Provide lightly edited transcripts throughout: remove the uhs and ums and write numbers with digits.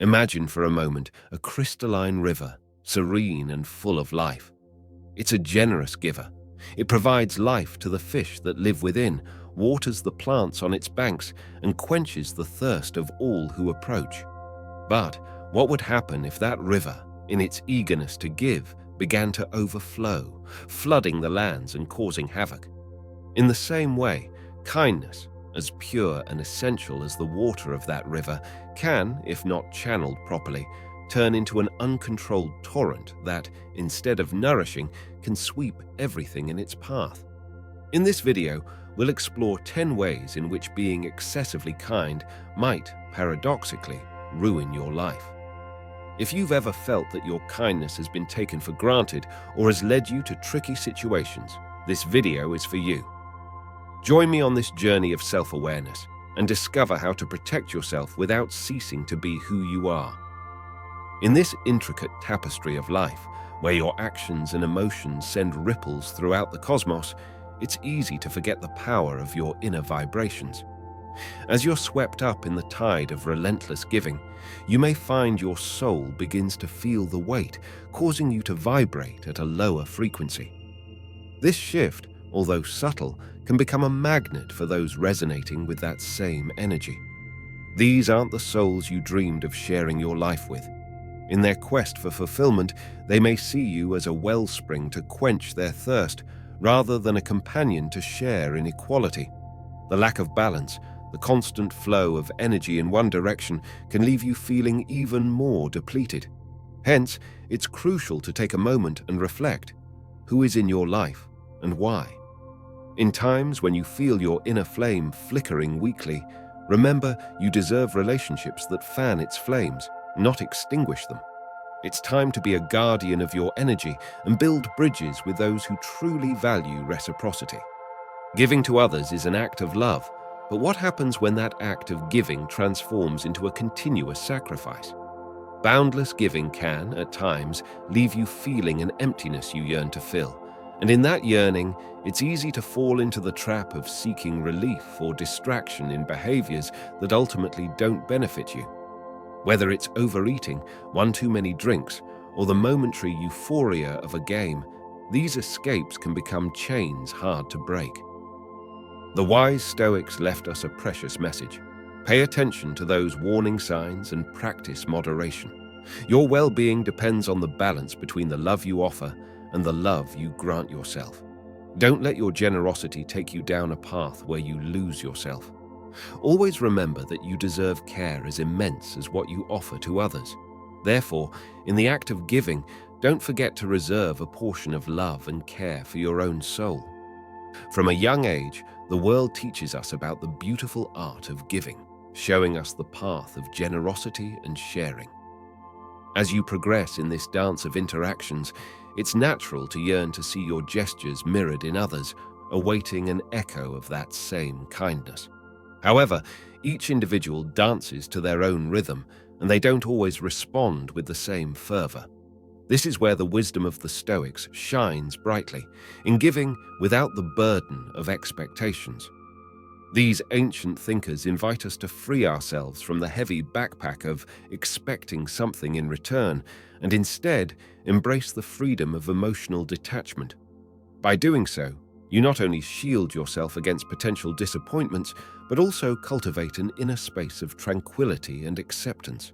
Imagine for a moment a crystalline river, serene and full of life. It's a generous giver. It provides life to the fish that live within, waters the plants on its banks, and quenches the thirst of all who approach. But what would happen if that river, in its eagerness to give, began to overflow, flooding the lands and causing havoc? In the same way, kindness, as pure and essential as the water of that river, can, if not channeled properly, turn into an uncontrolled torrent that, instead of nourishing, can sweep everything in its path. In this video, we'll explore 10 ways in which being excessively kind might, paradoxically, ruin your life. If you've ever felt that your kindness has been taken for granted or has led you to tricky situations, this video is for you. Join me on this journey of self-awareness and discover how to protect yourself without ceasing to be who you are. In this intricate tapestry of life, where your actions and emotions send ripples throughout the cosmos, it's easy to forget the power of your inner vibrations. As you're swept up in the tide of relentless giving, you may find your soul begins to feel the weight, causing you to vibrate at a lower frequency. This shift, although subtle, can become a magnet for those resonating with that same energy. These aren't the souls you dreamed of sharing your life with. In their quest for fulfillment, they may see you as a wellspring to quench their thirst, rather than a companion to share in equality. The lack of balance, the constant flow of energy in one direction, can leave you feeling even more depleted. Hence, it's crucial to take a moment and reflect. Who is in your life, and why? In times when you feel your inner flame flickering weakly, remember you deserve relationships that fan its flames, not extinguish them. It's time to be a guardian of your energy and build bridges with those who truly value reciprocity. Giving to others is an act of love, but what happens when that act of giving transforms into a continuous sacrifice? Boundless giving can, at times, leave you feeling an emptiness you yearn to fill. And in that yearning, it's easy to fall into the trap of seeking relief or distraction in behaviors that ultimately don't benefit you. Whether it's overeating, one too many drinks, or the momentary euphoria of a game, these escapes can become chains hard to break. The wise Stoics left us a precious message. Pay attention to those warning signs and practice moderation. Your well-being depends on the balance between the love you offer and the love you grant yourself. Don't let your generosity take you down a path where you lose yourself. Always remember that you deserve care as immense as what you offer to others. Therefore, in the act of giving, don't forget to reserve a portion of love and care for your own soul. From a young age, the world teaches us about the beautiful art of giving, showing us the path of generosity and sharing. As you progress in this dance of interactions, it's natural to yearn to see your gestures mirrored in others, awaiting an echo of that same kindness. However, each individual dances to their own rhythm, and they don't always respond with the same fervor. This is where the wisdom of the Stoics shines brightly, in giving without the burden of expectations. These ancient thinkers invite us to free ourselves from the heavy backpack of expecting something in return, and instead embrace the freedom of emotional detachment. By doing so, you not only shield yourself against potential disappointments, but also cultivate an inner space of tranquility and acceptance.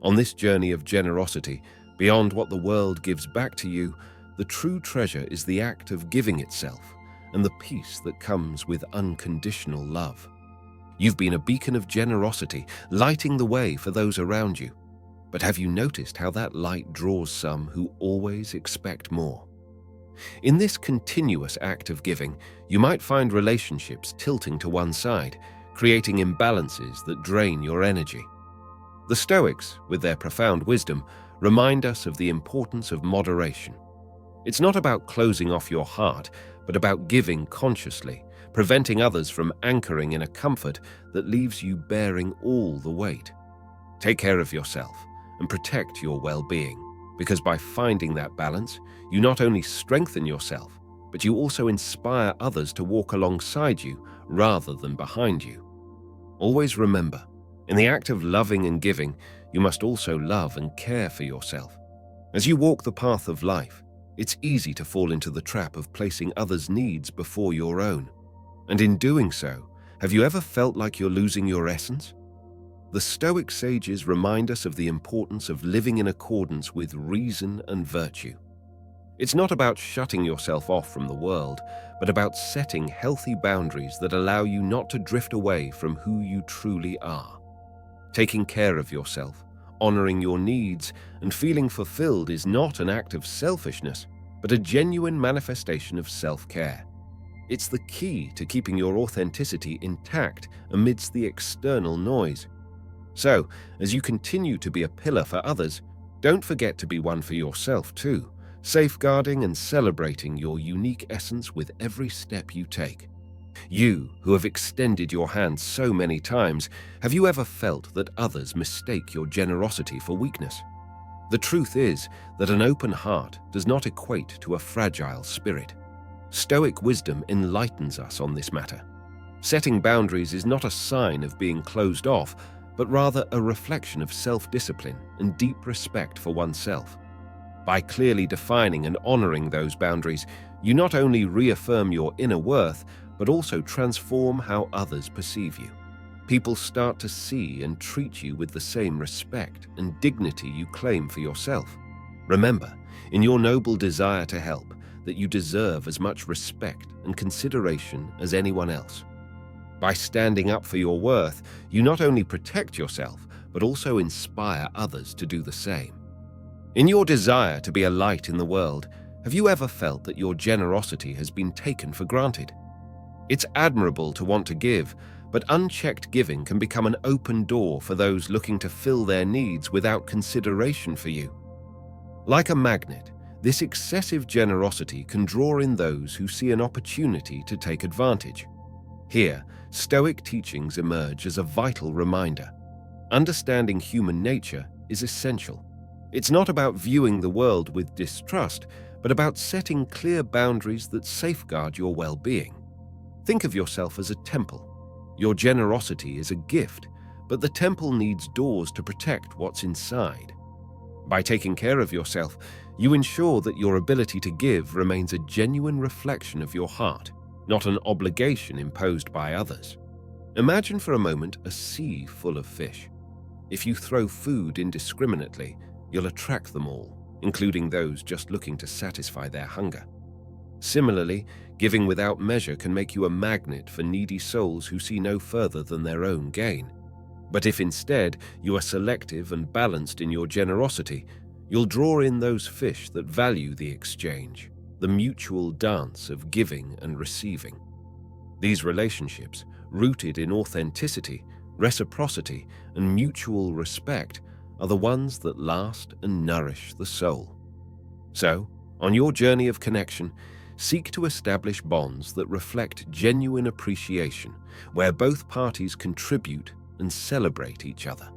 On this journey of generosity, beyond what the world gives back to you, the true treasure is the act of giving itself and the peace that comes with unconditional love. You've been a beacon of generosity, lighting the way for those around you. But have you noticed how that light draws some who always expect more? In this continuous act of giving, you might find relationships tilting to one side, creating imbalances that drain your energy. The Stoics, with their profound wisdom, remind us of the importance of moderation. It's not about closing off your heart, but about giving consciously, preventing others from anchoring in a comfort that leaves you bearing all the weight. Take care of yourself and protect your well-being, because by finding that balance, you not only strengthen yourself, but you also inspire others to walk alongside you rather than behind you. Always remember, In the act of loving and giving, you must also love and care for yourself. As you walk the path of life, it's easy to fall into the trap of placing others' needs before your own. And in doing so, have you ever felt like you're losing your essence? The Stoic sages remind us of the importance of living in accordance with reason and virtue. It's not about shutting yourself off from the world, but about setting healthy boundaries that allow you not to drift away from who you truly are. Taking care of yourself, honoring your needs, and feeling fulfilled is not an act of selfishness, but a genuine manifestation of self-care. It's the key to keeping your authenticity intact amidst the external noise. So, as you continue to be a pillar for others, don't forget to be one for yourself too, safeguarding and celebrating your unique essence with every step you take. You, who have extended your hand so many times, have you ever felt that others mistake your generosity for weakness? The truth is that an open heart does not equate to a fragile spirit. Stoic wisdom enlightens us on this matter. Setting boundaries is not a sign of being closed off, but rather a reflection of self-discipline and deep respect for oneself. By clearly defining and honoring those boundaries, you not only reaffirm your inner worth, but also transform how others perceive you. People start to see and treat you with the same respect and dignity you claim for yourself. Remember, in your noble desire to help, that you deserve as much respect and consideration as anyone else. By standing up for your worth, you not only protect yourself, but also inspire others to do the same. In your desire to be a light in the world, have you ever felt that your generosity has been taken for granted? It's admirable to want to give, but unchecked giving can become an open door for those looking to fill their needs without consideration for you. Like a magnet, this excessive generosity can draw in those who see an opportunity to take advantage. Here, Stoic teachings emerge as a vital reminder. Understanding human nature is essential. It's not about viewing the world with distrust, but about setting clear boundaries that safeguard your well-being. Think of yourself as a temple. Your generosity is a gift, but the temple needs doors to protect what's inside. By taking care of yourself, you ensure that your ability to give remains a genuine reflection of your heart, not an obligation imposed by others. Imagine for a moment a sea full of fish. If you throw food indiscriminately, you'll attract them all, including those just looking to satisfy their hunger. Similarly, giving without measure can make you a magnet for needy souls who see no further than their own gain. But if instead you are selective and balanced in your generosity, you'll draw in those fish that value the exchange, the mutual dance of giving and receiving. These relationships, rooted in authenticity, reciprocity, and mutual respect, are the ones that last and nourish the soul. So, on your journey of connection, seek to establish bonds that reflect genuine appreciation, where both parties contribute and celebrate each other.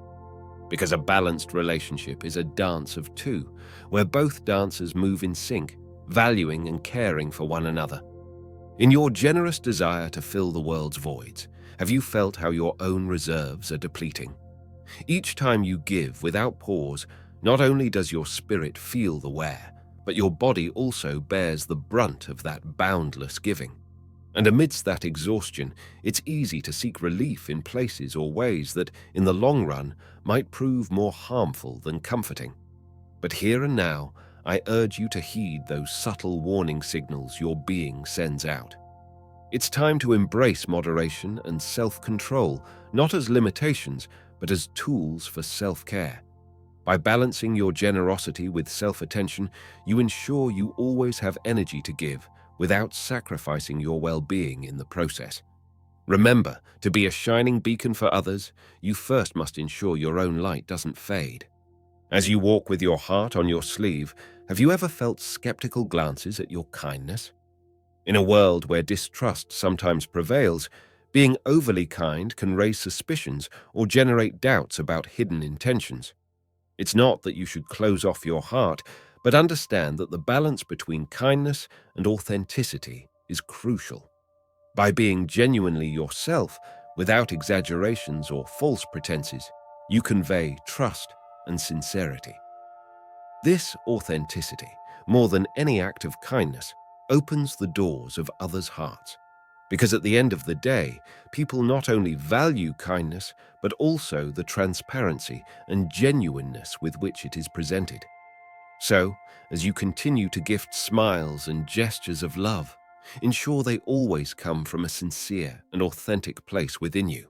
Because a balanced relationship is a dance of two, where both dancers move in sync, valuing and caring for one another. In your generous desire to fill the world's voids, have you felt how your own reserves are depleting? Each time you give without pause, not only does your spirit feel the wear, but your body also bears the brunt of that boundless giving. And amidst that exhaustion, it's easy to seek relief in places or ways that, in the long run, might prove more harmful than comforting. But here and now, I urge you to heed those subtle warning signals your being sends out. It's time to embrace moderation and self-control, not as limitations, but as tools for self-care. By balancing your generosity with self-attention, you ensure you always have energy to give without sacrificing your well-being in the process. Remember, to be a shining beacon for others, you first must ensure your own light doesn't fade. As you walk with your heart on your sleeve, have you ever felt skeptical glances at your kindness? In a world where distrust sometimes prevails, being overly kind can raise suspicions or generate doubts about hidden intentions. It's not that you should close off your heart, but understand that the balance between kindness and authenticity is crucial. By being genuinely yourself, Without exaggerations or false pretenses, you convey trust and sincerity. This authenticity, more than any act of kindness, opens the doors of others' hearts. Because at the end of the day, people not only value kindness, but also the transparency and genuineness with which it is presented. So, as you continue to gift smiles and gestures of love, ensure they always come from a sincere and authentic place within you.